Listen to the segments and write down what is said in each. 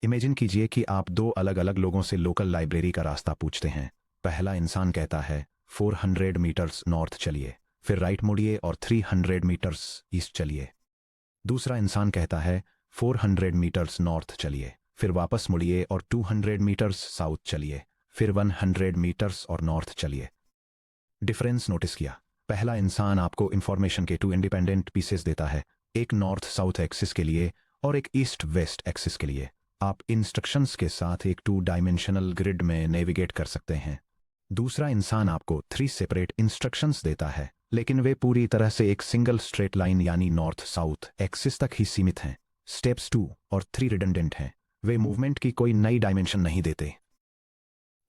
Imagine कीजिए कि आप दो अलग अलग लोगों से लोकल लाइब्रेरी का रास्ता पूछते हैं। पहला इंसान कहता है 400 मीटर्स नॉर्थ चलिए, फिर राइट मुड़िए और 300 मीटर्स ईस्ट चलिए। दूसरा इंसान कहता है 400 मीटर्स नॉर्थ चलिए, फिर वापस मुड़िए और 200 मीटर्स साउथ चलिए, फिर 100 मीटर्स और नॉर्थ चलिए। डिफरेंस नोटिस किया? पहला इंसान आपको इंफॉर्मेशन के 2 इंडिपेंडेंट पीसेस देता है, एक नॉर्थ साउथ एक्सिस के लिए और एक ईस्ट वेस्ट एक्सिस के लिए। आप इंस्ट्रक्शंस के साथ एक 2 डायमेंशनल ग्रिड में नेविगेट कर सकते हैं। दूसरा इंसान आपको 3 सेपरेट इंस्ट्रक्शंस देता है, लेकिन वे पूरी तरह से एक सिंगल स्ट्रेट लाइन यानी नॉर्थ साउथ एक्सिस तक ही सीमित हैं। स्टेप्स 2 और 3 रिडंडेंट हैं, वे मूवमेंट की कोई नई डायमेंशन नहीं देते।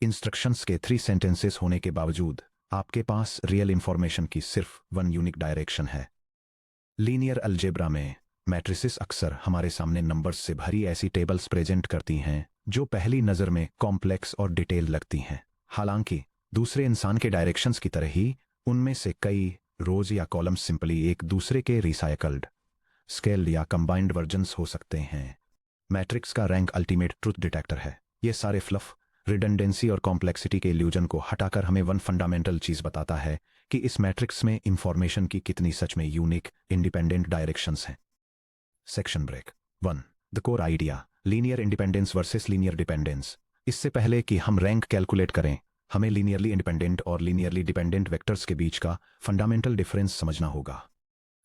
इंस्ट्रक्शंस के 3 सेंटेंसेस होने के बावजूद आपके पास रियल इंफॉर्मेशन की सिर्फ 1 यूनिक डायरेक्शन है। लीनियर अलजेब्रा में मैट्रिसेस अक्सर हमारे सामने नंबर्स से भरी ऐसी टेबल्स प्रेजेंट करती हैं जो पहली नज़र में कॉम्प्लेक्स और डिटेल लगती हैं। हालांकि दूसरे इंसान के डायरेक्शंस की तरह ही उनमें से कई रोज या कॉलम्स सिंपली एक दूसरे के रिसाइकल्ड, स्केल्ड या कंबाइंड वर्जन्स हो सकते हैं। मैट्रिक्स का रैंक अल्टीमेट ट्रुथ डिटेक्टर है। ये सारे फ्लफ, रिडंडेंसी और कॉम्प्लेक्सिटी के इल्यूजन को हटाकर हमें वन फंडामेंटल चीज बताता है कि इस मैट्रिक्स में इंफॉर्मेशन की कितनी सच में यूनिक इंडिपेंडेंट डायरेक्शंस हैं। Section break 1, the core idea, linear independence versus linear dependence. इससे पहले कि हम रैंक कैलकुलेट करें, हमें लीनियरली इंडिपेंडेंट और लीनियरली डिपेंडेंट वेक्टर्स के बीच का फंडामेंटल डिफरेंस समझना होगा।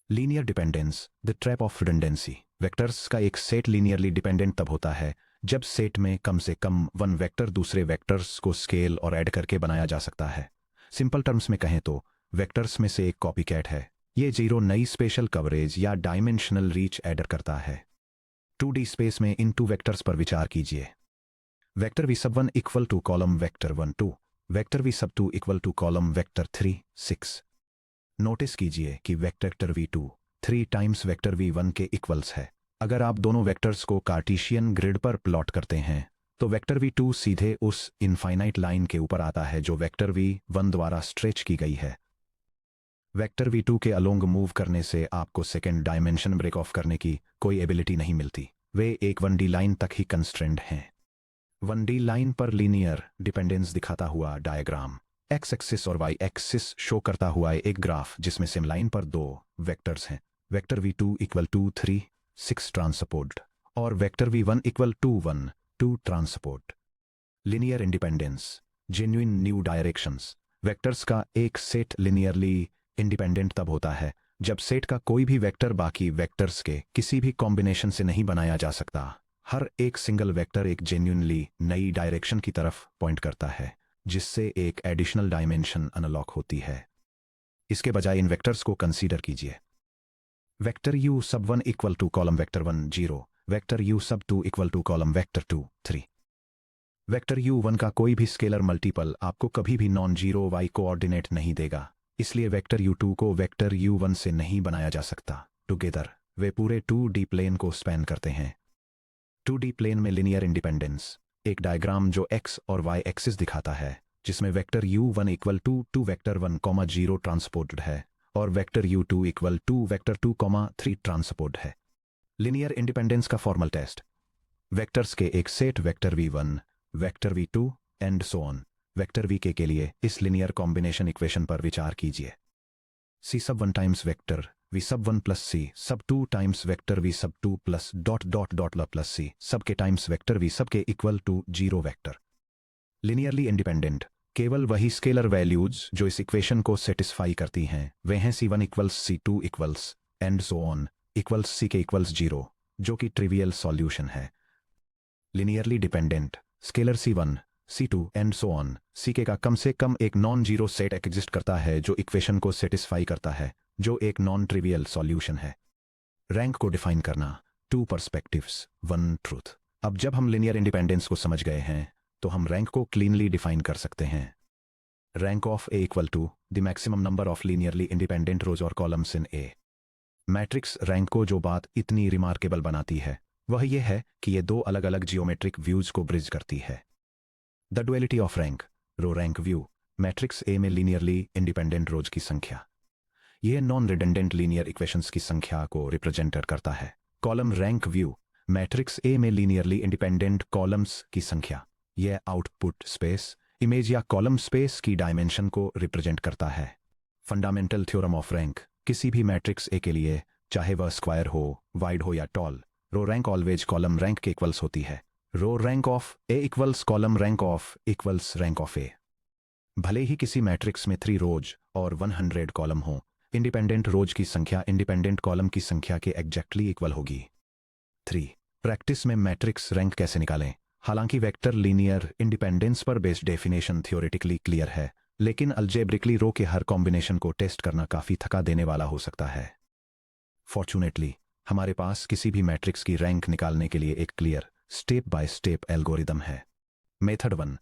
Linear dependence, the trap of redundancy. Vectors का एक सेट लीनियरली डिपेंडेंट तब होता है जब सेट में कम से कम 1 वेक्टर दूसरे वेक्टर्स को स्केल और ऐड करके बनाया जा सकता है। सिंपल टर्म्स में कहें तो वेक्टर्स में से एक कॉपीकैट है। ये जीरो नई स्पेशल कवरेज या डायमेंशनल रीच ऐडर करता है। 2D स्पेस में इन 2 वेक्टर्स पर विचार कीजिए। Vector v sub 1 equal to column vector 1 2, vector v sub 2 equal to column vector 3 6। Notice कीजिए कि vector v2 3 times vector v1 के इक्वल्स है। अगर आप दोनों वेक्टर्स को कार्टेशियन ग्रिड पर प्लॉट करते हैं तो वेक्टर v2 सीधे उस इनफाइनाइट लाइन के ऊपर आता है जो वेक्टर v1 द्वारा स्ट्रेच की गई है। वेक्टर v2 के अलोंग मूव करने से आपको सेकेंड डायमेंशन ब्रेक ऑफ करने की कोई एबिलिटी नहीं मिलती। वे एक 1D लाइन तक ही कंस्ट्रेंड हैं। 1D लाइन पर लीनियर डिपेंडेंस दिखाता हुआ डायग्राम एक्स एक्सिस और वाई एक्सिस शो करता हुआ एक ग्राफ जिसमें सेम लाइन पर 2 वेक्टर्स हैं, vector v2 equal to 3 6 transpose और vector v1 equal to 1 2 transpose. Linear independence, genuine new directions. Vectors का एक सेट लीनियरली इंडिपेंडेंट तब होता है जब सेट का कोई भी वेक्टर बाकी वेक्टर्स के किसी भी कॉम्बिनेशन से नहीं बनाया जा सकता। हर एक सिंगल वेक्टर एक जेन्युइनली नई डायरेक्शन की तरफ पॉइंट करता है, जिससे एक एडिशनल डायमेंशन अनलॉक होती है। इसके बजाय इन वेक्टर्स को कंसीडर कीजिए। Vector u sub 1 equal to column vector 1 0, vector u sub 2 equal to column vector 2 3। Vector u1 का कोई भी स्केलर मल्टीपल आपको कभी भी नॉन जीरो y कोऑर्डिनेट नहीं देगा, इसलिए वेक्टर u2 को वेक्टर u1 से नहीं बनाया जा सकता। टुगेदर वे पूरे 2D प्लेन को स्पैन करते हैं। 2D प्लेन में लीनियर इंडिपेंडेंस, एक डायग्राम जो x और y एक्सिस दिखाता है जिसमें vector u1 equal to 2 vector 1 0 transported है और vector u2 equal to vector 2 3 transport है। लीनियर इंडिपेंडेंस का फॉर्मल टेस्ट, वेक्टर्स के एक set vector v1 vector v2 and so on vector vk के लिए इस लीनियर कॉम्बिनेशन इक्वेशन पर विचार कीजिए। c sub 1 times vector v sub 1 plus c sub 2 times vector v sub 2 plus dot dot dot ल plus c sub K times vector v sub K equal to 0 vector. Linearly independent केवल वही scalar values जो इस equation को satisfy करती हैं, वे हैं c1 equals c2 equals and so on equals c के इक्वल्स 0, जो कि ट्रिवियल सॉल्यूशन है। Linearly dependent scalar c1 c2 and so on ck का कम से कम एक नॉन जीरो सेट एग्जिस्ट करता है जो इक्वेशन को सेटिस्फाई करता है, जो एक नॉन ट्रिवियल सॉल्यूशन है। रैंक को डिफाइन करना, 2 पर्सपेक्टिव्स 1 ट्रूथ। अब जब हम लीनियर इंडिपेंडेंस को समझ गए हैं तो हम रैंक को क्लीनली डिफाइन कर सकते हैं। Rank of A equal to the maximum number of linearly independent rows और columns in A. Matrix rank को जो बात इतनी रिमार्केबल बनाती है वह यह है कि ये 2 अलग अलग जियोमेट्रिक व्यूज को ब्रिज करती है। The duality of rank, row rank view. Matrix A में लीनियरली इंडिपेंडेंट रोज की संख्या, यह नॉन रिडंडेंट लीनियर इक्वेशंस की संख्या को रिप्रेजेंट करता है। Column rank view, matrix A में लीनियरली इंडिपेंडेंट कॉलम्स की संख्या, यह आउटपुट स्पेस, इमेज या कॉलम स्पेस की डायमेंशन को रिप्रेजेंट करता है। फंडामेंटल थ्योरम ऑफ रैंक, किसी भी मैट्रिक्स ए के लिए, चाहे वह स्क्वायर हो, वाइड हो या tall, row rank always column rank के इक्वल्स होती है। Row rank of A equals column rank of equals rank of A. भले ही किसी मैट्रिक्स में 3 रोज और 100 कॉलम हो, इंडिपेंडेंट रोज की संख्या इंडिपेंडेंट कॉलम की संख्या के एग्जैक्टली इक्वल होगी। 3. प्रैक्टिस में मैट्रिक्स रैंक कैसे निकालें। हालांकि वेक्टर लीनियर इंडिपेंडेंस पर बेस्ड डेफिनेशन थ्योरेटिकली क्लियर है, लेकिन अलजेब्रिकली रो के हर कॉम्बिनेशन को टेस्ट करना काफी थका देने वाला हो सकता है। फॉर्चुनेटली हमारे पास किसी भी मैट्रिक्स की रैंक निकालने के लिए एक clear step by step algorithm है। Method 1,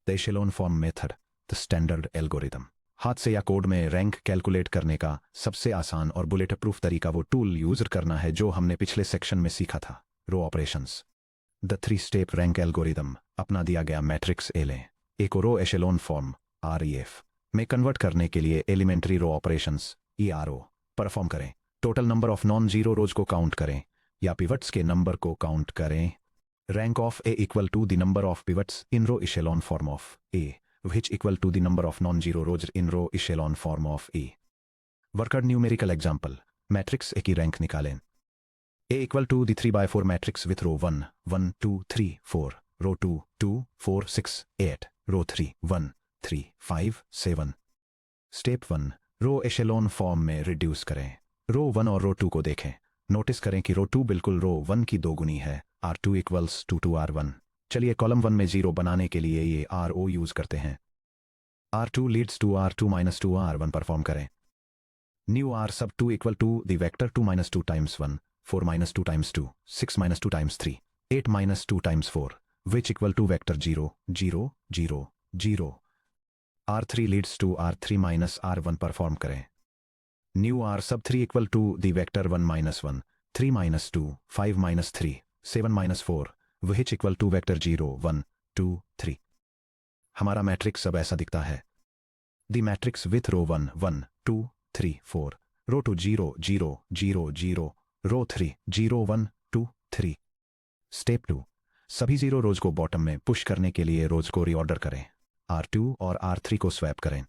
the echelon form method, the standard algorithm. हाथ से या कोड में रैंक कैलकुलेट करने का सबसे आसान और बुलेट प्रूफ तरीका वो टूल यूज करना है जो हमने पिछले सेक्शन में सीखा था, row operations. The 3 step rank algorithm. अपना दिया गया मैट्रिक्स ए लें, ए को रो एशेलोन फॉर्म REF में कन्वर्ट करने के लिए elementary row operations ERO perform करें। Total number of non zero rows को काउंट करें या पिवट्स के नंबर को काउंट करें। Rank of A equal to the number of pivots in row echelon form of A, which equal to the number of non-zero rows in row echelon form of E. Worked numerical example. Matrix A की rank निकालें। A equal to the 3x4 matrix with row 1, 1, 2, 3, 4, row 2, 2, 4, 6, 8, row 3, 1, 3, 5, 7. Step 1. Row echelon form में reduce करें। Row 1 और रो 2 को देखें। Notice करें कि रो 2 बिल्कुल रो 1 की दोगुनी है। R2 equals 2 to R1। चलिए कॉलम 1 में 0 बनाने के लिए ये RO यूज करते हैं। R2 leads to R2 minus 2 R1 perform करें। New R sub 2 equal to the vector 2 minus 2 times 1, 4 minus 2 times 2, 6 minus 2 times 3, 8 minus 2 times 4, which equal to vector 0, 0, 0, 0। R3 leads to R3 minus R1 perform करें। New R sub 3 equal to the vector 1 minus 1, 3 minus 2, 5 minus 3, 7 minus 4, which equal to vector 0, 1, 2, 3। हमारा matrix अब ऐसा दिखता है। The matrix with row 1, 1, 2, 3, 4, row 2 0, 0, 0, 0, row 3 0, 1, 2, 3। Step 2, सभी 0 रोज को bottom में push करने के लिए रोज को रीऑर्डर करें। R2 और R3 को स्वैप करें।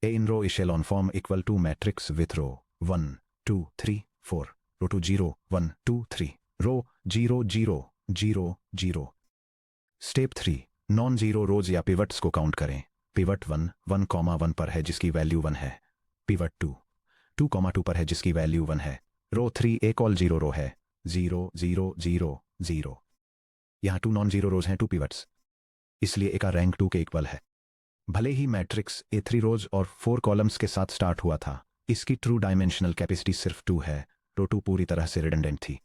A in row echelon form equal to matrix with row 1, 2, 3, 4, row 2 0, 1, 2, 3, row 0, 0, 0, 0। Step 3, non zero rows या पिवट्स को काउंट करें। पिवट 1, 1, 1 पर है जिसकी वैल्यू 1 है। पिवट 2, 2, 2 पर है जिसकी वैल्यू 1 है। रो 3 एक ऑल जीरो रो है, 0, 0, 0, 0। यहाँ 2 नॉन जीरो रोज हैं, 2 पिवट्स, इसलिए ए का रैंक 2 के इक्वल है। भले ही मैट्रिक्स ए 3 रोज और 4 कॉलम्स के साथ स्टार्ट हुआ था, इसकी ट्रू डायमेंशनल कैपेसिटी सिर्फ 2 है। रो 2 पूरी तरह से रिडंडेंट थी।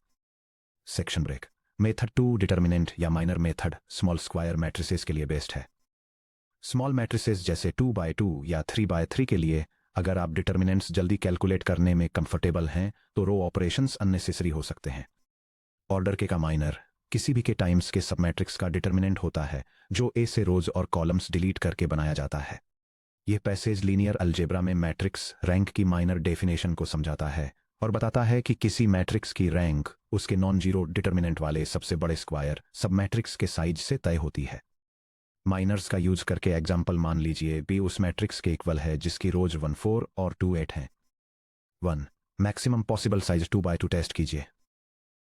Section break. मेथड 2 डिटर्मिनेंट या minor method small square matrices के लिए बेस्ट है। स्मॉल मैट्रिसेस जैसे 2x2 या 3x3 के लिए अगर आप डिटर्मिनेंट्स जल्दी कैलकुलेट करने में कंफर्टेबल हैं तो रो ऑपरेशंस अननेसेसरी हो सकते हैं। ऑर्डर के का माइनर किसी भी के टाइम्स के सबमैट्रिक्स का डिटर्मिनेंट होता है जो ए से रोज और कॉलम्स डिलीट करके बनाया जाता है। यह पैसेज लीनियर अलजेब्रा में मैट्रिक्स रैंक की माइनर डेफिनेशन को समझाता है और बताता है कि किसी मैट्रिक्स की रैंक उसके नॉन जीरो डिटर्मिनेंट वाले सबसे बड़े स्क्वायर सबमैट्रिक्स के साइज से तय होती है। माइनर्स का यूज करके एग्जांपल मान लीजिए बी उस मैट्रिक्स के इक्वल है जिसकी रोज 1, 4 और 2, 8 हैं। 1. Maximum possible size 2x2 test कीजिए।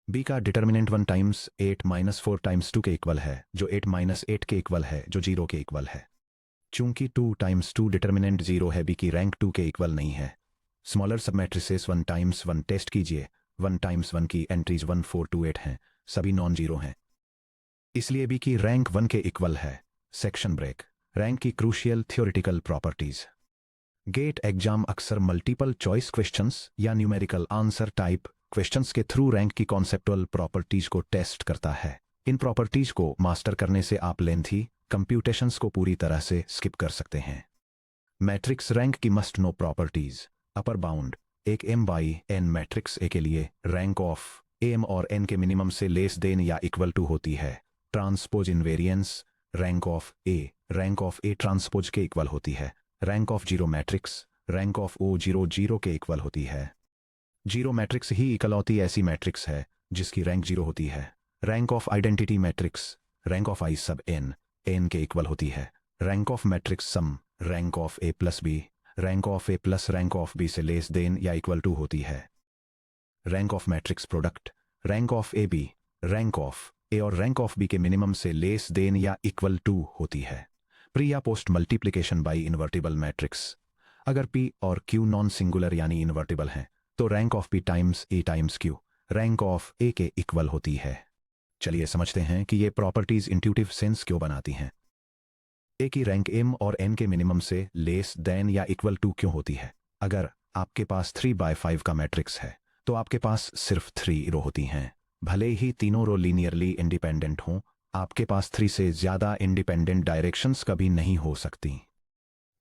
बी का डिटर्मिनेंट 1 टाइम्स 8 माइनस 4 टाइम्स 2 के इक्वल है जो 8 माइनस 8 के इक्वल है जो 0 के इक्वल है। चूंकि 2 टाइम्स 2 डिटर्मिनेंट 0 है, बी की रैंक 2 के इक्वल नहीं है। स्मॉलर सबमैट्रिसेस 1 टाइम्स 1 टेस्ट कीजिए। 1 टाइम्स 1 की एंट्रीज 1, 4, 2, 8 हैं, सभी नॉन जीरो हैं, इसलिए बी की रैंक 1 के इक्वल है। Section break. रैंक की crucial theoretical properties. GATE exam अक्सर मल्टीपल चॉइस क्वेश्चंस या न्यूमेरिकल आंसर टाइप क्वेश्चंस के थ्रू रैंक की कॉन्सेप्टुअल प्रॉपर्टीज को टेस्ट करता है। इन प्रॉपर्टीज को मास्टर करने से आप लेंथी कंप्यूटेशंस को पूरी तरह से स्किप कर सकते हैं। मैट्रिक्स रैंक की must know properties. Upper bound एक m/n मैट्रिक्स ए के लिए रैंक ऑफ m और n के मिनिमम से लेस देन या इक्वल टू होती है। Transpose invariance rank of A transpose के इक्वल होती है। Rank of zero matrix rank of O 0, 0 के इक्वल होती है। जीरो मैट्रिक्स ही इकलौती ऐसी मैट्रिक्स है जिसकी रैंक 0 होती है। Rank of identity matrix rank of I sub n के इक्वल होती है। Rank of matrix sum rank of A plus B rank of A plus rank of B से लेस देन या इक्वल टू होती है। Rank of matrix product rank of A B rank of A और rank of B के minimum से less than या equal to होती है। प्री या post multiplication by invertible matrix अगर पी और क्यू नॉन सिंगुलर यानी इन्वर्टिबल हैं तो rank of P times A times Q rank of A के इक्वल होती है। चलिए समझते हैं कि ये प्रॉपर्टीज इंट्यूटिव सेंस क्यों बनाती हैं। ए की रैंक एम और एन के मिनिमम से लेस देन या इक्वल टू क्यों होती है। अगर आपके पास 3/5 का मैट्रिक्स है तो आपके पास सिर्फ 3 रो होती हैं। भले ही तीनों रो लीनियरली इंडिपेंडेंट हों, आपके पास 3 से ज्यादा इंडिपेंडेंट डायरेक्शंस कभी नहीं हो सकती।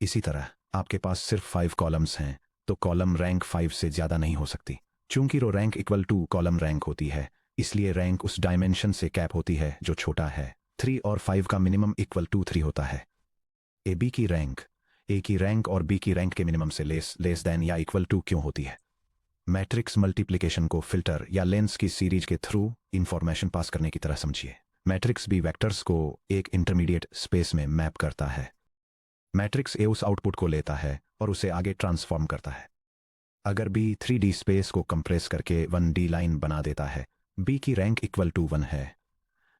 इसी तरह आपके पास सिर्फ 5 कॉलम्स हैं तो कॉलम रैंक 5 से ज्यादा नहीं हो सकती। चूंकि row rank equal to column rank होती है, इसलिए रैंक उस डायमेंशन से कैप होती है जो छोटा है। 3 और 5 का मिनिमम इक्वल टू 3 होता है। ए की रैंक और बी की रैंक के मिनिमम से लेस देन या इक्वल टू क्यों होती है। मैट्रिक्स मल्टीप्लिकेशन को फिल्टर या लेंस की सीरीज के थ्रू इंफॉर्मेशन पास करने की तरह समझिए। मैट्रिक्स बी वेक्टर्स को एक इंटरमीडिएट स्पेस में मैप करता है। मैट्रिक्स ए उस आउटपुट को लेता है और उसे आगे ट्रांसफॉर्म करता है। अगर बी 3D स्पेस को कंप्रेस करके 1D लाइन बना देता है, बी की रैंक इक्वल टू 1 है,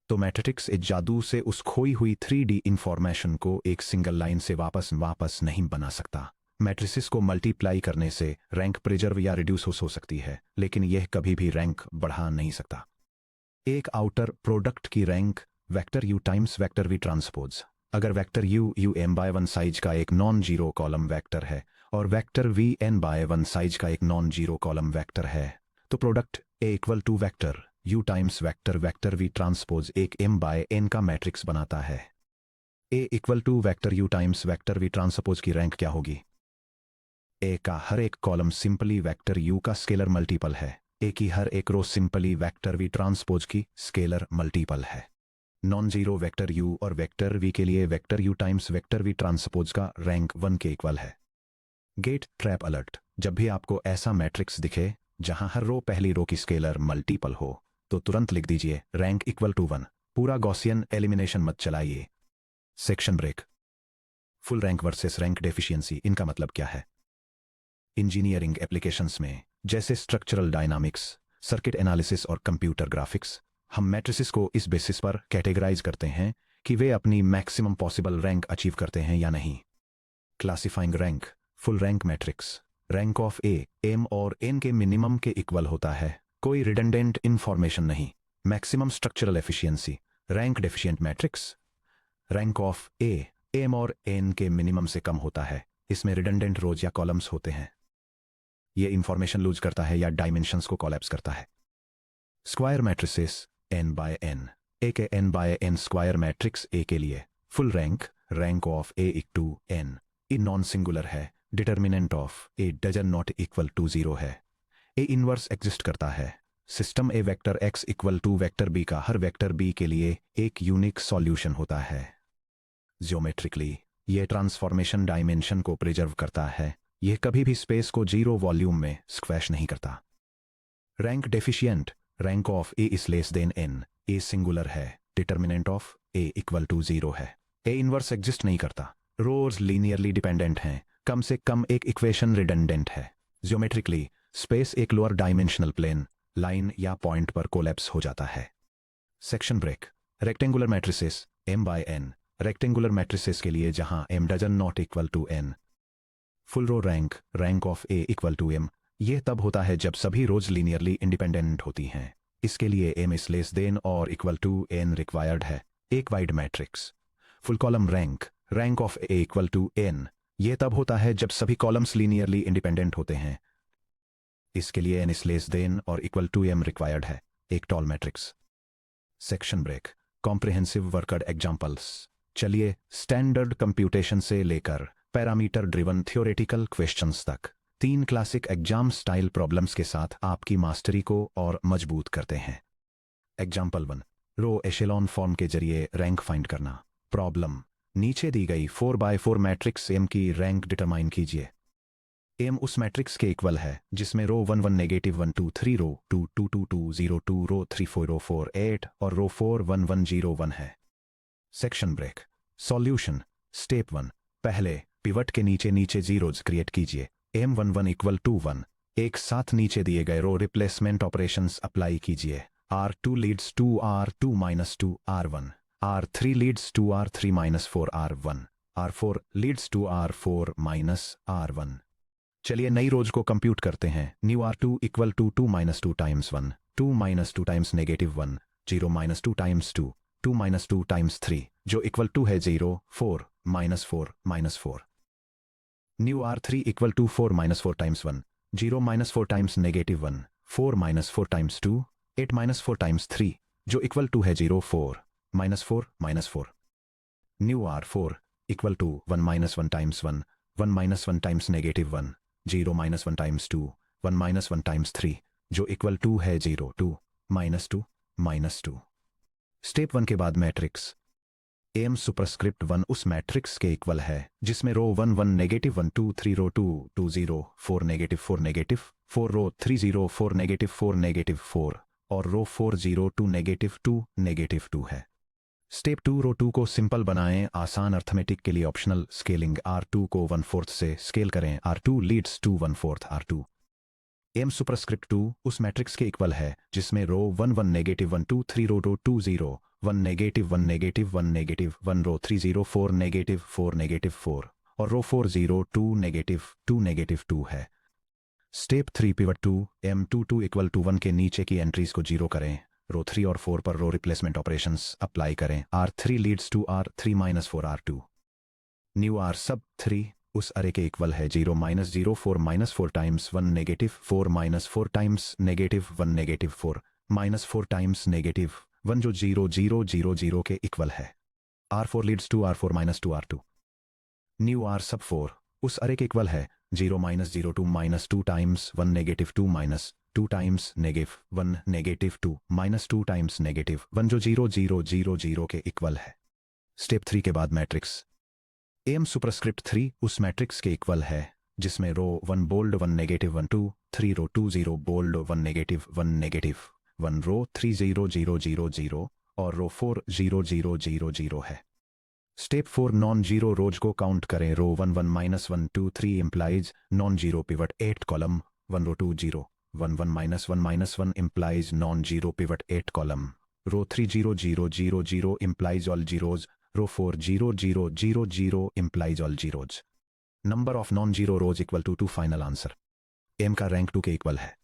तो मैट्रिक्स ए जादू से उस खोई हुई 3D इंफॉर्मेशन को एक सिंगल लाइन से वापस नहीं बना सकता। मैट्रिसेस को मल्टीप्लाई करने से रैंक प्रिजर्व या रिड्यूस हो सकती है, लेकिन यह कभी भी रैंक बढ़ा नहीं सकता। एक आउटर प्रोडक्ट की rank vector you times vector we transpose. अगर वेक्टर यू m/1 साइज का एक नॉन जीरो कॉलम वेक्टर है और वेक्टर वी n/1 साइज का एक नॉन जीरो कॉलम वेक्टर है, तो product A equal to vector you times vector we transpose एक m/n का मैट्रिक्स बनाता है। A equal to vector you times vector we transpose की रैंक क्या होगी। ए का हर एक कॉलम सिंपली वेक्टर यू का स्केलर मल्टीपल है। ए की हर एक row simply vector we transpose की स्केलर मल्टीपल है। नॉन जीरो वेक्टर यू और वेक्टर वी के लिए vector you times vector we transpose का रैंक 1 के इक्वल है। GATE trap alert. जब भी आपको ऐसा मैट्रिक्स दिखे जहां हर रो पहली रो की स्केलर मल्टीपल हो, तो तुरंत लिख दीजिए रैंक इक्वल टू 1। पूरा गॉसियन एलिमिनेशन मत चलाइए। Section break. Full rank versus rank deficiency, इनका मतलब क्या है। इंजीनियरिंग एप्लीकेशंस में जैसे स्ट्रक्चरल डायनामिक्स, सर्किट एनालिसिस और कंप्यूटर ग्राफिक्स, हम मैट्रिसेस को इस बेसिस पर कैटेगराइज करते हैं कि वे अपनी मैक्सिमम पॉसिबल रैंक अचीव करते हैं या नहीं। Classifying rank. Full rank matrix rank of A M और एन के मिनिमम के इक्वल होता है। कोई रिडंडेंट इंफॉर्मेशन नहीं। Maximum structural efficiency rank deficient matrix rank of A M और एन के मिनिमम से कम होता है। इसमें रिडंडेंट रोज या कॉलम्स होते हैं। ये इंफॉर्मेशन लूज करता है या डायमेंशंस को कोलैप्स करता है। Square matrices n/n। ए के n/n स्क्वायर मैट्रिक्स ए के लिए full rank of A equal to n A non singular है। Determinant of A does not equal to 0 है। ए इनवर्स एग्जिस्ट करता है। System A vector x equal to vector b का हर vector b के लिए एक यूनिक सॉल्यूशन होता है। ज्योमेट्रिकली यह ट्रांसफॉर्मेशन डायमेंशन को प्रिजर्व करता है। यह कभी भी स्पेस को 0 वॉल्यूम में स्क्वैश नहीं करता। Rank deficient rank of A is less than n। A singular है। Determinant of A equal to 0 है। ए इनवर्स एग्जिस्ट नहीं करता। रोज लीनियरली डिपेंडेंट हैं। कम से कम एक इक्वेशन रिडंडेंट है। ज्योमेट्रिकली स्पेस एक लोअर डायमेंशनल प्लेन, लाइन या पॉइंट पर कोलैप्स हो जाता है। Section break. Rectangular matrices m/n। Rectangular matrices के लिए जहां m doesn't not equal to n। Full row rank of A equal to m। यह तब होता है जब सभी रोज लीनियरली इंडिपेंडेंट होती हैं। इसके लिए m इज लेस देन और इक्वल टू n रिक्वायर्ड है। एक wide matrix full column rank of A equal to n। यह तब होता है जब सभी कॉलम्स लीनियरली इंडिपेंडेंट होते हैं। इसके लिए n इज लेस देन और इक्वल टू m रिक्वायर्ड है। एक tall matrix. Section break. Comprehensive worked examples. चलिए स्टैंडर्ड कंप्यूटेशन से लेकर पैरामीटर ड्रिवन थ्योरेटिकल क्वेश्चंस तक 3 क्लासिक एग्जाम स्टाइल प्रॉब्लम्स के साथ आपकी मास्टरी को और मजबूत करते हैं। एग्जाम्पल 1। रो एशेलॉन फॉर्म के जरिए रैंक फाइंड करना। प्रॉब्लम। नीचे दी गई 4x4 मैट्रिक्स M की रैंक डिटरमाइन कीजिए। एम उस मैट्रिक्स के इक्वल है जिसमें रो 1 1 नेगेटिव 1 2 3 रो 2 2 2 2 0 2 रो 3 4 रो 4 8 और रो 4 1 1 0 1 है। Section break. सॉल्यूशन। स्टेप 1। पहले पिवट के नीचे नीचे जीरोज क्रिएट कीजिए। एम 1 1 इक्वल टू 1 एक साथ नीचे दिए गए रो रिप्लेसमेंट ऑपरेशंस अप्लाई कीजिए। R2 leads to R2 minus 2 R1, R3 leads to R3 minus 4 R1, R4 leads to R4 minus R1। चलिए नई रोज को कंप्यूट करते हैं। New R2 equal to 2 minus 2 times 1, 2 minus 2 times negative 1, 0 minus 2 times 2, 2 minus 2 times 3 जो equal to है 0 4 minus 4 minus 4। New R3 equal to 4 minus 4 times 1, 0 minus 4 times negative 1, 4 minus 4 times 2, 8 minus 4 times 3 जो equal to है 0 4 minus 4 minus 4। New R4 equal to 1 minus 1 times 1, 1 minus 1 times negative 1, 0 minus 1 times 2, 1 minus 1 times 3 जो equal to है 0 2 minus 2 minus 2। Step 1 के बाद matrix M superscript 1 उस matrix के equal है जिसमें रो 1 1 नेगेटिव 1 2 3 रो 2 2 0 4 नेगेटिव 4 रो 3 0 4 नेगेटिव 4 और रो 4 0 2 नेगेटिव 2 है। स्टेप 2 रो 2 को सिंपल बनाएं। आसान अर्थमेटिक के लिए ऑप्शनल स्केलिंग R2 को 1/4 से स्केल करें। R2 leads to 1/4 R2। M superscript 2 उस मैट्रिक्स के इक्वल है जिसमें रो 1 1 नेगेटिव 1 2 3 रो 2 0 1 नेगेटिव 1 नेगेटिव 1 नेगेटिव 1 रो 3 0 4 नेगेटिव 4 और रो 4 0 2 नेगेटिव 2 है। Step 3 pivot 2 M22 equal to 1 के नीचे की एंट्रीज को 0 करें। रो 3 और 4 पर रो रिप्लेसमेंट ऑपरेशंस अप्लाई करें। R3 leads to R3 minus 4 R2। New R sub 3 उस अरे के इक्वल है 0 minus 0 4 minus 4 times 1 negative 4 minus 4 times negative 1 negative 4 minus 4 times negative 1 जो 0 0 0 0 के इक्वल है। R4 leads to R4 minus 2 R2। New R sub 4 उस अरे के इक्वल है 0 minus 0 2 minus 2 times 1 negative 2 minus 2 times negative 1 negative 2 minus 2 times negative 1 जो 0 0 0 0 के equal है। स्टेप 3 के बाद मैट्रिक्स एम सुपरस्क्रिप्ट 3 उस मैट्रिक्स के इक्वल है जिसमें रो 1 बोल्ड 1 नेगेटिव 1 2 3 रो 2 0 बोल्ड 1 नेगेटिव 1 रो 3 0 0 0 0 और रो 4 0 0 0 0 है। स्टेप 4 नॉन जीरो रोज को काउंट करें। Row 1 1 minus 1 2 3 implies non zero pivot 8 column 1 row 2 0 1 1 minus 1 implies non zero pivot 8 column. Row 3 0 0 0 0 implies all zeros. Row 4 0 0 0 0 implies all zeros. Number of non zero rows equal to final answer. M का rank 2 के equal है।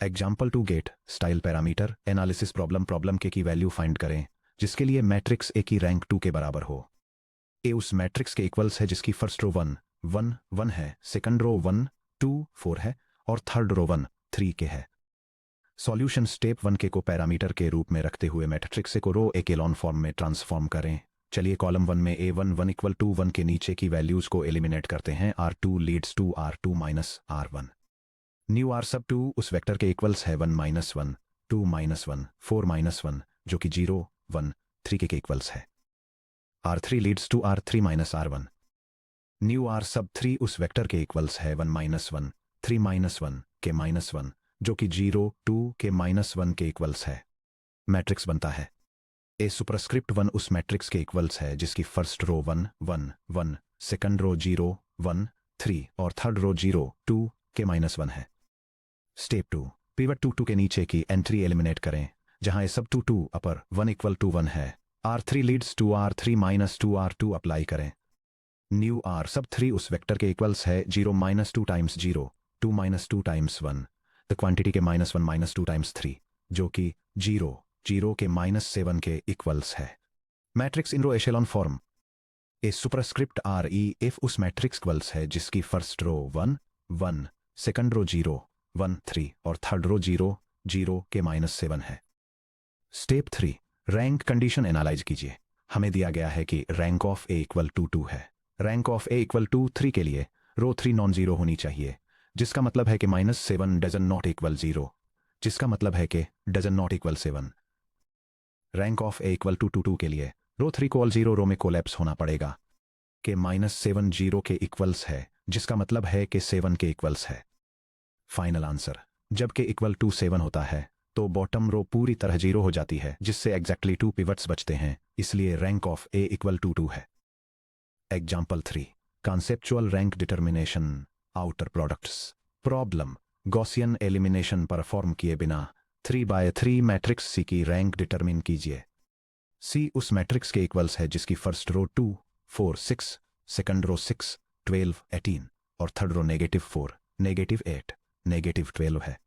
Example 2 GATE style parameter analysis problem के की value find करें जिसके लिए matrix A की rank 2 के बराबर हो। ए उस मैट्रिक्स के इक्वल्स है जिसकी फर्स्ट रो 1 1 1 है, सेकंड रो 1 2 4 है और थर्ड रो 1 3 के है। सॉल्यूशन स्टेप 1 के को पैरामीटर के रूप में रखते हुए मैट्रिक्स ए को रो एकेलॉन फॉर्म में ट्रांसफॉर्म करें। चलिए कॉलम 1 में A1 1 इक्वल टू 1 के नीचे की वैल्यूज को एलिमिनेट करते हैं। R2 leads to R2 minus R1। New R sub 2 उस वेक्टर के इक्वल्स है 1 माइनस 1 2 माइनस 1 4 माइनस 1 जो कि 0 1 3 के इक्वल्स है। R3 leads to R3 minus R1। New R sub 3 उस वेक्टर के इक्वल्स है 1 माइनस 1 3 माइनस 1 के माइनस 1 जो कि 0 2 के माइनस 1 के इक्वल्स है। मैट्रिक्स बनता है ए सुपरस्क्रिप्ट 1 उस मैट्रिक्स के इक्वल्स है जिसकी फर्स्ट रो 1 1 1 सेकंड रो 0 1 3 और थर्ड रो 0 2 के माइनस 1 है। स्टेप 2 पिवट 2 2 के नीचे की एंट्री एलिमिनेट करें जहां ए सब 2 2 अपर 1 इक्वल टू 1 है। R3 leads to R3 minus 2 R2 apply करें। न्यू R सब 3 उस वेक्टर के इक्वल्स है 0 minus 2 times 0 2 minus 2 times 1 the quantity के माइनस 1 माइनस 2 टाइम्स 3 जो कि 0 0 के माइनस 7 के इक्वल्स है। मैट्रिक्स इन रो एशेलॉन फॉर्म ए सुपरस्क्रिप्ट REF उस मैट्रिक्स इक्वल्स है जिसकी फर्स्ट रो 1 1 सेकंड रो 0 1 3 और थर्ड रो 0 0 के माइनस 7 है। स्टेप 3 रैंक कंडीशन एनालाइज कीजिए। हमें दिया गया है कि rank of A equal to 2 है। Rank of A equal to 3 के लिए रो 3 नॉन जीरो होनी चाहिए जिसका मतलब है कि माइनस 7 डजन नॉट इक्वल 0 जिसका मतलब है कि doesn't not equal 7। Rank of A equal to 2 के लिए रो 3 को ऑल 0 रो में कोलैप्स होना पड़ेगा कि माइनस 7 0 के इक्वल्स है जिसका मतलब है कि 7 के इक्वल्स है। फाइनल आंसर, जब के इक्वल टू 7 होता है तो बॉटम रो पूरी तरह 0 हो जाती है, जिससे एग्जैक्टली 2 पिवट्स बचते हैं, इसलिए rank of A equal to 2 है। Example 3, conceptual rank determination outer products problem. Gaussian elimination perform किए बिना 3x3 मैट्रिक्स सी की रैंक डिटर्मिन कीजिए। सी उस मैट्रिक्स के इक्वल्स है जिसकी फर्स्ट रो 2, 4, 6, सेकंड रो 6, 12, 18 और थर्ड रो -4, -8, -12 है।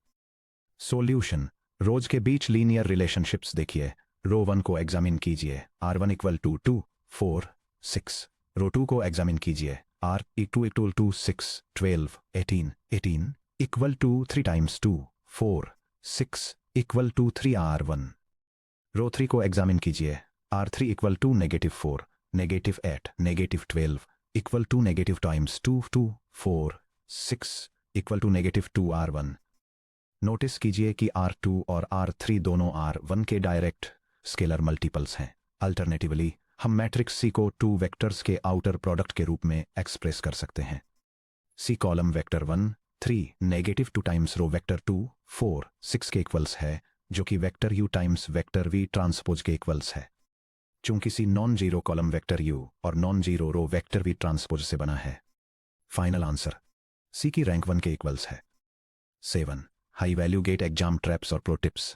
सॉल्यूशन, रोज के बीच लीनियर रिलेशनशिप्स देखिए। रो 1 को एग्जामिन कीजिए, R1 इक्वल टू 2, 4, 6। रो 2 को एग्जामिन कीजिए, R equal to 6, 12, 18, 18 equal to 3 times 2, 4, 6 equal to 3 R1। Row 3 को एग्जामिन कीजिए, R3 equal to -4, -8, -12 equal to negative times 2, 2, 4, 6 equal to -2 R1। Notice कीजिए कि R2 और R3 दोनों R1 के डायरेक्ट स्केलर मल्टीपल्स हैं। अल्टरनेटिवली हम मैट्रिक्स सी को 2 वेक्टर्स के आउटर प्रोडक्ट के रूप में एक्सप्रेस कर सकते हैं। C column vector 1, 3, -2 times row vector 2, 4, 6 के इक्वल्स है, जो कि vector you times vector we transpose के इक्वल्स है। चूंकि C non zero column vector u और non zero row vector we transpose से बना है। फाइनल आंसर, सी की रैंक 1 के इक्वल्स है। 7 high value gate exam traps और प्रो टिप्स।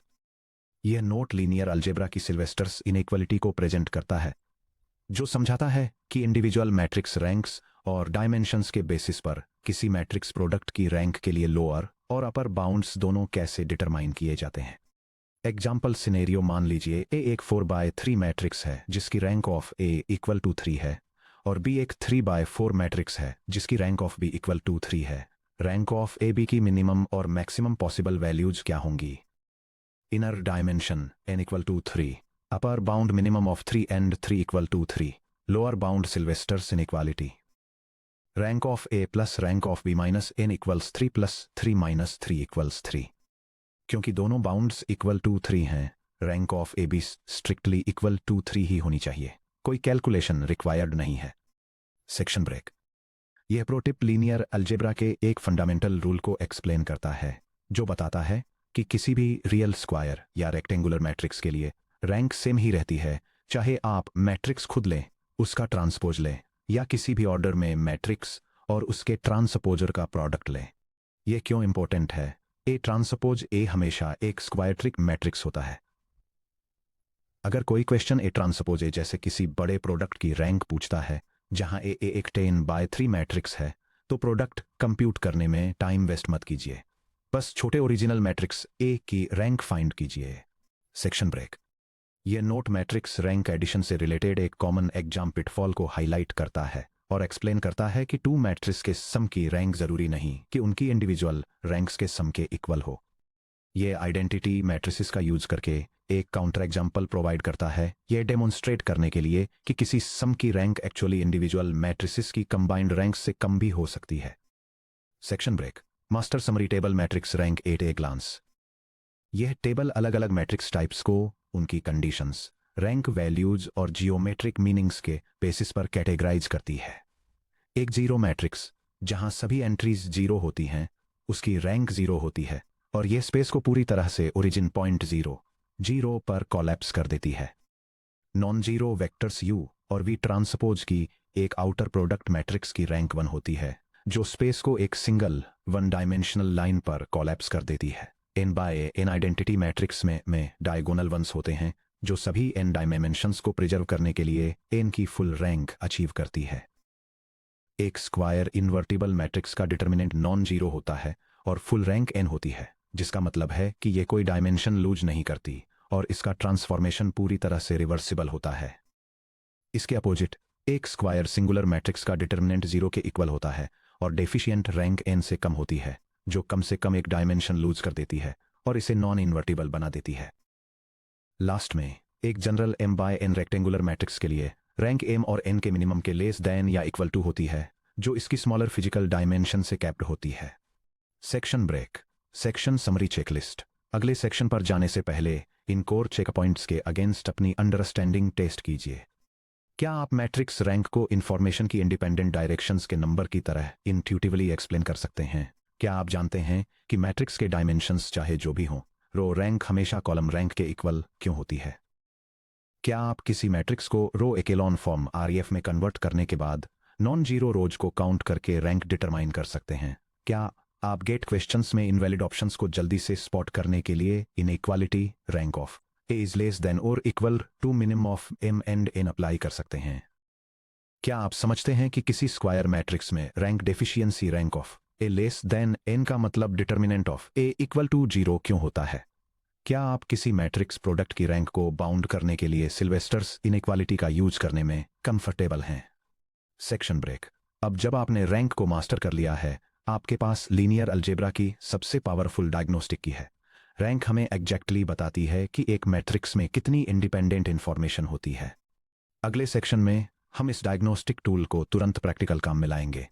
यह नोट लीनियर अलजेब्रा की सिल्वेस्टर्स इनइक्वालिटी को प्रेजेंट करता है, जो समझाता है कि इंडिविजुअल मैट्रिक्स रैंक्स और डायमेंशंस के बेसिस पर किसी मैट्रिक्स प्रोडक्ट की रैंक के लिए लोअर और अपर बाउंड्स दोनों कैसे डिटरमाइन किए जाते हैं। एग्जाम्पल सिनेरियो, मान लीजिए ए एक 4x3 मैट्रिक्स है जिसकी rank of A equal to 3 है, और बी एक 3x4 मैट्रिक्स है जिसकी rank of B equal to 3 है। रैंक ऑफ ए बी की मिनिमम और मैक्सिमम पॉसिबल वैल्यूज क्या होंगी? Inner dimension n equal to 3, upper bound minimum of 3 and 3 equal to 3, lower bound Sylvester's inequality. Rank of A plus rank of B minus n equals 3 plus 3 minus 3 equals 3। क्योंकि दोनों bounds equal to 3 हैं, rank of A B strictly equal to 3 ही होनी चाहिए, कोई calculation required नहीं है। Section break. यह प्रोटिप लीनियर अलजेब्रा के एक फंडामेंटल रूल को एक्सप्लेन करता है, जो बताता है कि किसी भी रियल स्क्वायर या रेक्टेंगुलर मैट्रिक्स के लिए रैंक सेम ही रहती है, चाहे आप मैट्रिक्स खुद लें, उसका ट्रांसपोज लें, या किसी भी ऑर्डर में मैट्रिक्स और उसके ट्रांसपोजर का प्रोडक्ट लें। यह क्यों इंपॉर्टेंट है? ए ट्रांसपोज ए हमेशा एक स्क्वायट्रिक मैट्रिक्स होता है। अगर कोई क्वेश्चन ए ट्रांसपोज ए जैसे किसी बड़े प्रोडक्ट की रैंक पूछता है, जहां ए एक 10x3 मैट्रिक्स है, तो प्रोडक्ट कंप्यूट करने में टाइम वेस्ट मत कीजिए, बस छोटे ओरिजिनल मैट्रिक्स ए की रैंक फाइंड कीजिए। Section break. यह नोट मैट्रिक्स रैंक एडिशन से रिलेटेड एक कॉमन एग्जाम पिटफॉल को हाईलाइट करता है और एक्सप्लेन करता है कि 2 मैट्रिक्स के सम की रैंक जरूरी नहीं कि उनकी इंडिविजुअल रैंक्स के सम के इक्वल हो। यह आइडेंटिटी मैट्रिसेस का यूज करके एक काउंटर एग्जाम्पल प्रोवाइड करता है, यह डेमोन्स्ट्रेट करने के लिए कि किसी सम की रैंक एक्चुअली इंडिविजुअल मैट्रिसेस की कंबाइंड रैंक्स से कम भी हो सकती है। Section break. Master summary table matrix rank at a glance. यह टेबल अलग अलग मैट्रिक्स टाइप्स को उनकी कंडीशंस, रैंक वैल्यूज और जियोमेट्रिक मीनिंग्स के बेसिस पर कैटेगराइज करती है। एक जीरो मैट्रिक्स, जहां सभी एंट्रीज 0 होती हैं, उसकी रैंक 0 होती है और यह स्पेस को पूरी तरह से ओरिजिन पॉइंट 0 पर कोलैप्स कर देती है। नॉन जीरो वेक्टर्स u और v ट्रांसपोज की एक आउटर प्रोडक्ट मैट्रिक्स की रैंक 1 होती है, जो स्पेस को एक सिंगल 1 डायमेंशनल लाइन पर कोलैप्स कर देती है। n by n identity matrix में डायगोनल वंस होते हैं, जो सभी n डायमेंशंस को प्रिजर्व करने के लिए n की फुल रैंक अचीव करती है। एक स्क्वायर इन्वर्टिबल मैट्रिक्स का डिटर्मिनेंट नॉन जीरो होता है और फुल रैंक n होती है, जिसका मतलब है कि यह कोई डायमेंशन लूज नहीं करती और इसका ट्रांसफॉर्मेशन पूरी तरह से रिवर्सिबल होता है। इसके अपोजिट, एक स्क्वायर सिंगुलर मैट्रिक्स का डिटर्मिनेंट 0 के इक्वल होता है और डेफिशिएंट रैंक n से कम होती है, जो कम से कम एक डायमेंशन लूज कर देती है और इसे नॉन इन्वर्टिबल बना देती है। लास्ट में, एक general m by n rectangular matrix के लिए रैंक m और n के मिनिमम के लेस दैन या इक्वल टू होती है, जो इसकी स्मॉलर फिजिकल डायमेंशन से कैप्ड होती है। Section break. Section summary checklist. अगले सेक्शन पर जाने से पहले इन कोर चेक पॉइंट्स के अगेंस्ट अपनी अंडरस्टैंडिंग टेस्ट कीजिए। क्या आप मैट्रिक्स रैंक को इंफॉर्मेशन की इंडिपेंडेंट डायरेक्शंस के नंबर की तरह इंट्यूटिवली एक्सप्लेन कर सकते हैं? क्या आप जानते हैं कि मैट्रिक्स के डायमेंशंस चाहे जो भी हों, रो रैंक हमेशा कॉलम रैंक के इक्वल क्यों होती है? क्या आप किसी मैट्रिक्स को रो एकेलॉन फॉर्म आरईएफ में कन्वर्ट करने के बाद नॉन जीरो रोज को काउंट करके रैंक डिटरमाइन कर सकते हैं? क्या आप गेट क्वेश्चंस में इनवैलिड ऑप्शंस को जल्दी से स्पॉट करने के लिए inequality rank of A is less than और equal to minimum of M and N apply कर सकते हैं? क्या आप समझते हैं कि किसी स्क्वायर मैट्रिक्स में rank deficiency rank of A less than N का मतलब determinant of A equal to zero क्यों होता है? क्या आप किसी मैट्रिक्स प्रोडक्ट की रैंक को बाउंड करने के लिए सिल्वेस्टर्स इनइक्वालिटी का यूज करने में कंफर्टेबल हैं? Section break. अब जब आपने रैंक को मास्टर कर लिया है, आपके पास लीनियर अलजेब्रा की सबसे पावरफुल डायग्नोस्टिक की है। रैंक हमें एग्जैक्टली बताती है कि एक मैट्रिक्स में कितनी इंडिपेंडेंट इंफॉर्मेशन होती है। अगले सेक्शन में हम इस डायग्नोस्टिक टूल को तुरंत प्रैक्टिकल काम में लाएंगे।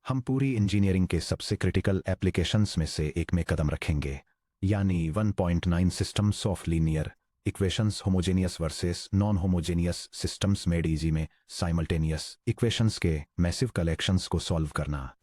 हम पूरी इंजीनियरिंग के सबसे क्रिटिकल एप्लीकेशंस में से एक में कदम रखेंगे, यानी 1.9 systems of linear equations, homogeneous versus non homogeneous systems made easy में साइमल्टेनियस इक्वेशंस के मैसिव कलेक्शंस को सॉल्व करना।